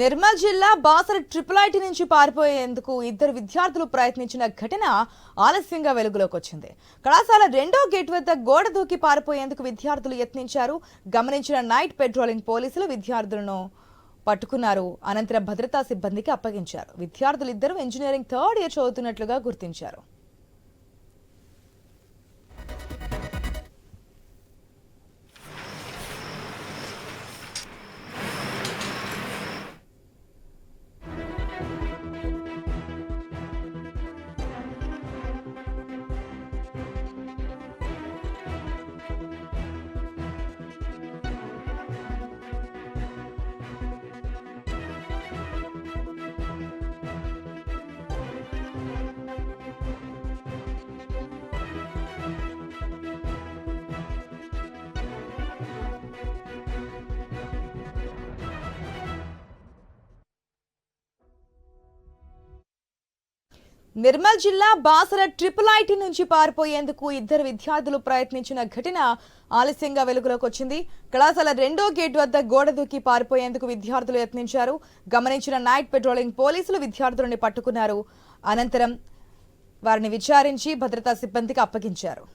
నిర్మల్ జిల్లా Basara triple IT నుంచి పారిపోయేందుకు ఇద్దరు విద్యార్థులు ప్రయత్నించిన ఘటన ఆలస్యంగా వెలుగులోకి వచ్చింది. కళాశాల రెండో గేట్ వద్ద గోడ దూకి పారిపోయేందుకు విద్యార్థులు యత్నించారు. గమనించిన నైట్ పెట్రోలింగ్ పోలీసులు విద్యార్థులను పట్టుకున్నారు. అనంతరం భద్రతా సిబ్బందికి అప్పగించారు. విద్యార్థులు ఇద్దరు ఇంజనీరింగ్ థర్డ్ ఇయర్ చదువుతున్నట్లుగా గుర్తించారు. నిర్మల్ జిల్లా బాసర ట్రిపుల్ ఐటీ నుంచి పారిపోయేందుకు ఇద్దరు విద్యార్థులు ప్రయత్నించిన ఘటన ఆలస్యంగా వెలుగులోకి వచ్చింది. కళాశాల రెండో గేట్ వద్ద గోడ దూకి పారిపోయేందుకు విద్యార్థులు యత్నించారు. గమనించిన నైట్ పెట్రోలింగ్ పోలీసులు విద్యార్థులను పట్టుకున్నారు. అనంతరం వారిని విచారించి భద్రతా సిబ్బందికి అప్పగించారు.